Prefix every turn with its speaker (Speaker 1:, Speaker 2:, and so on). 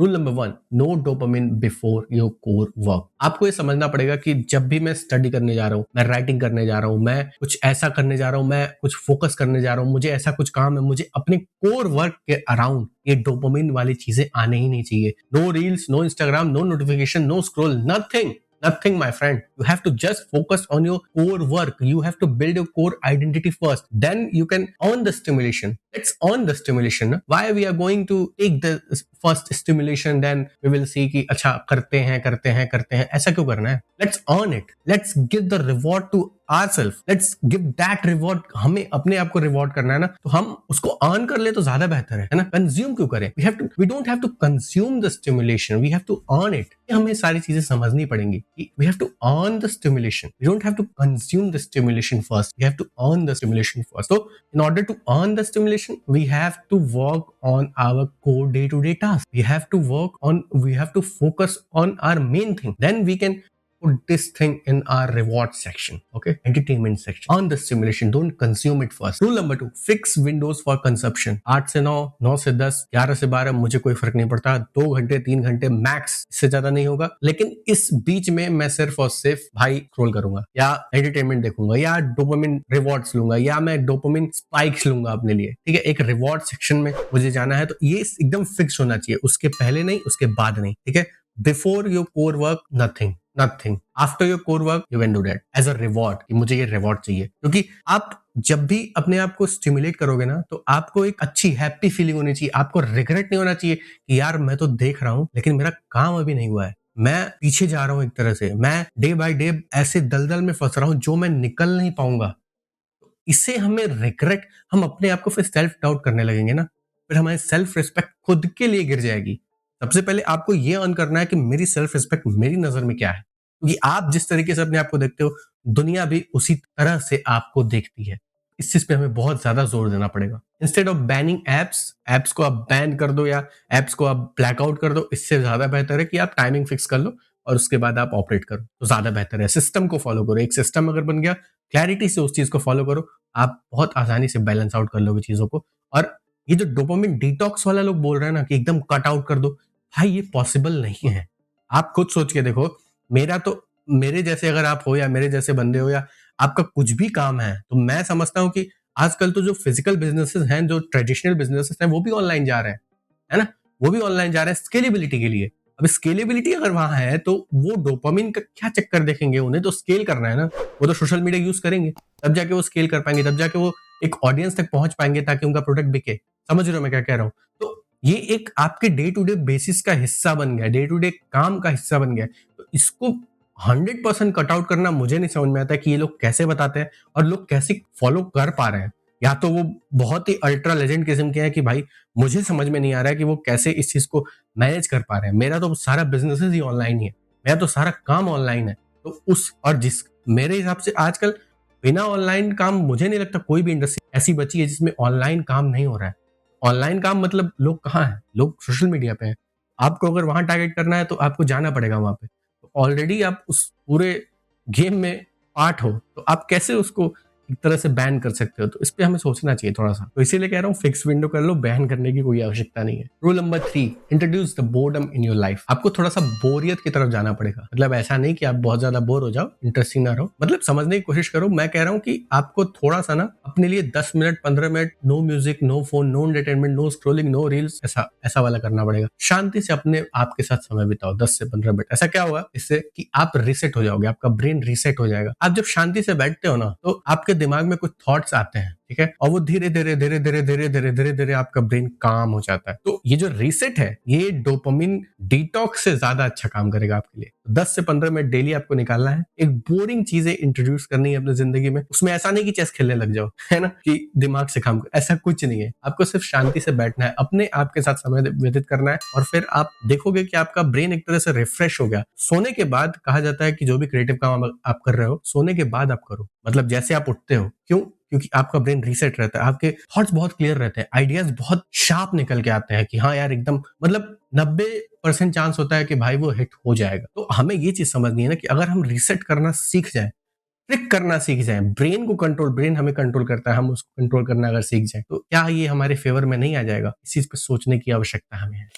Speaker 1: Rule number 1, no dopamine before your core work. आपको ये समझना पड़ेगा कि जब भी मैं स्टडी करने जा रहा हूँ, मैं राइटिंग करने जा रहा हूँ, मैं कुछ ऐसा करने जा रहा हूँ, मैं कुछ फोकस करने जा रहा हूँ, मुझे ऐसा कुछ काम है, मुझे अपने कोर वर्क के अराउंड ये डोपामिन वाली चीजें आने ही नहीं चाहिए। No reels, no Instagram, no notification, no scroll, nothing, my friend. You have to just focus on your core work. You have to build your core identity first. Then you can earn the stimulation. Let's earn the stimulation. Why we are going to take the first stimulation, then we will see कि अच्छा करते हैं ऐसा क्यों करना है? Let's earn it. Let's give the reward to ourselves. Let's give that reward. हमें अपने आप को रिवॉर्ड करना है ना, तो हम उसको अर्न कर ले तो ज्यादा बेहतर है ना। कंज्यूम क्यों करें? We don't have to consume the stimulation. We have to earn it. हमें सारी चीजें समझनी पड़ेंगी। We have to earn the stimulation. We don't have to consume the stimulation first. We have to earn the stimulation first. So in order to earn the stimulation, we have to work on our core day-to-day tasks. We have to focus on our main thing. Then we can put this thing in our reward section, okay? Entertainment section. On the stimulation, don't consume it first. Rule number 2, fix windows for consumption. 8 से 9, 9 से 10, 11 से 12, मुझे कोई फर्क नहीं पड़ता। 2 घंटे, 3 घंटे मैक्स, इससे ज्यादा नहीं होगा। लेकिन इस बीच में मैं सिर्फ और सिर्फ भाई स्क्रॉल करूंगा, या एंटरटेनमेंट देखूंगा, या डोपामिन रिवॉर्ड्स लूंगा, या मैं डोपामिन स्पाइक्स लूंगा अपने लिए, ठीक है? एक रिवॉर्ड सेक्शन में मुझे जाना है, तो ये एकदम फिक्स होना चाहिए। उसके पहले नहीं, उसके बाद नहीं, ठीक है? Before your core work, nothing. After your core work, you can do that as a reward, कि मुझे ये रिवॉर्ड चाहिए। क्योंकि आप जब भी अपने आप को स्टिमुलेट करोगे ना, तो आपको एक अच्छी हैप्पी फीलिंग होनी चाहिए। आपको रिग्रेट नहीं होना चाहिए कि यार मैं तो देख रहा हूँ लेकिन मेरा काम अभी नहीं हुआ है, मैं पीछे जा रहा हूँ, एक तरह से मैं डे बाय डे ऐसे दलदल में फंस रहा हूँ जो मैं निकल नहीं पाऊंगा। इससे हमें रिग्रेट, हम अपने आप को फिर सेल्फ डाउट करने लगेंगे ना, फिर हमारी सेल्फ रिस्पेक्ट खुद के लिए गिर जाएगी। सबसे पहले आपको ये अर्न करना है कि मेरी सेल्फ रिस्पेक्ट मेरी नजर में क्या है, क्योंकि आप जिस तरीके से अपने आप को देखते हो, दुनिया भी उसी तरह से आपको देखती है। इस चीज पे हमें बहुत ज्यादा जोर देना पड़ेगा। इंस्टेड ऑफ बैनिंग एप्स को आप बैन कर दो या एप्स को आप ब्लैकआउट कर दो, इससे ज्यादा बेहतर है कि आप टाइमिंग फिक्स कर लो और उसके बाद आप ऑपरेट करो, तो ज्यादा बेहतर है। सिस्टम को फॉलो करो, एक सिस्टम अगर बन गया, क्लैरिटी से उस चीज को फॉलो करो, आप बहुत आसानी से बैलेंस आउट कर लोगे चीजों को। और ये जो डोपामिन डिटॉक्स वाला लोग बोल रहे हैं ना कि एकदम कट आउट कर दो, भाई ये पॉसिबल नहीं है। आप खुद सोच के देखो, मेरे जैसे अगर आप हो या मेरे जैसे बंदे हो या आपका कुछ भी काम है, तो मैं समझता हूं कि आजकल तो जो फिजिकल बिजनेसेस हैं, जो ट्रेडिशनल बिजनेसेस हैं, वो भी ऑनलाइन जा रहे हैं, है ना? वो भी ऑनलाइन जा रहे हैं स्केलेबिलिटी के लिए। अब स्केलेबिलिटी अगर वहां है तो वो डोपामिन का क्या चक्कर देखेंगे? उन्हें तो स्केल करना है ना, वो तो सोशल मीडिया यूज करेंगे, तब जाके वो स्केल कर पाएंगे, तब जाके वो एक ऑडियंस तक पहुंच पाएंगे ताकि उनका प्रोडक्ट बिके। समझ रहे हो मैं क्या कह रहा हूँ? तो ये एक आपके डे टू डे बेसिस का हिस्सा बन गया, डे टू डे काम का हिस्सा बन गया। तो इसको 100% कट आउट करना मुझे नहीं समझ में आता कि ये लोग कैसे बताते हैं और लोग कैसे फॉलो कर पा रहे हैं। या तो वो बहुत ही अल्ट्रा लेजेंड किस्म के हैं कि भाई मुझे समझ में नहीं आ रहा है कि वो कैसे इस चीज को मैनेज कर पा रहे हैं। मेरा तो सारा बिजनेस ही ऑनलाइन ही है, मेरा तो सारा काम ऑनलाइन है। तो मेरे हिसाब से आजकल बिना ऑनलाइन काम मुझे नहीं लगता कोई भी इंडस्ट्री ऐसी बची है जिसमें ऑनलाइन काम नहीं हो रहा है। ऑनलाइन काम मतलब लोग कहाँ हैं? लोग सोशल मीडिया पे हैं। आपको अगर वहां टारगेट करना है तो आपको जाना पड़ेगा वहां पे। तो ऑलरेडी आप उस पूरे गेम में पार्ट हो, तो आप कैसे उसको एक तरह से बैन कर सकते हो? तो इस पे हमें सोचना चाहिए थोड़ा सा। तो इसीलिए कह रहा हूँ फिक्स विंडो कर लो, बैन करने की कोई आवश्यकता नहीं है। Rule number 3, introduce the boredom in your life. आपको थोड़ा सा बोरियत की तरफ जाना पड़ेगा। मतलब ऐसा नहीं कि आप बहुत ज्यादा बोर हो जाओ, इंटरेस्टिंग ना रहो, मतलब समझने की कोशिश करो। मैं कह रहा हूँ कि आपको थोड़ा सा ना अपने लिए 10 minute 15 minute no music, no phone, no entertainment, no scrolling, no reels, ऐसा वाला करना पड़ेगा। शांति से अपने आपके साथ समय बिताओ 10 से 15 मिनट। ऐसा क्या होगा इससे कि आप रीसेट हो जाओगे, आपका ब्रेन रीसेट हो जाएगा। आप जब शांति से बैठते हो ना, तो आपके दिमाग में कुछ थॉट्स आते हैं, ठीक है, और वो धीरे धीरे आपका ब्रेन काम हो जाता है। तो ये जो रीसेट है, ये डोपामिन डिटॉक्स से ज्यादा अच्छा काम करेगा आपके लिए। 10 से 15 मिनट डेली आपको निकालना है। एक बोरिंग चीजें इंट्रोड्यूस करनी है अपनी जिंदगी में। उसमें ऐसा नहीं कि चेस खेलने लग जाओ, है ना, कि दिमाग से काम कर, ऐसा कुछ नहीं है। आपको सिर्फ शांति से बैठना है, अपने आप के साथ समय व्यतीत करना है, और फिर आप देखोगे कि आपका ब्रेन एक तरह से रिफ्रेश हो गया। सोने के बाद कहा जाता है कि जो भी क्रिएटिव काम आप कर रहे हो, सोने के बाद आप करो। मतलब जैसे आप उठते हो, क्यों? क्योंकि आपका ब्रेन रीसेट रहता है, आपके थॉट्स बहुत क्लियर रहते हैं, आइडियाज बहुत शार्प निकल के आते हैं कि हाँ यार एकदम, मतलब 90% चांस होता है कि भाई वो हिट हो जाएगा। तो हमें ये चीज समझनी है ना कि अगर हम रीसेट करना सीख जाए, ट्रिक करना सीख जाए, ब्रेन को कंट्रोल, ब्रेन हमें कंट्रोल करता है, हम उसको कंट्रोल करना अगर सीख जाए, तो क्या ये हमारे फेवर में नहीं आ जाएगा? इस चीज पे सोचने की आवश्यकता हमें है।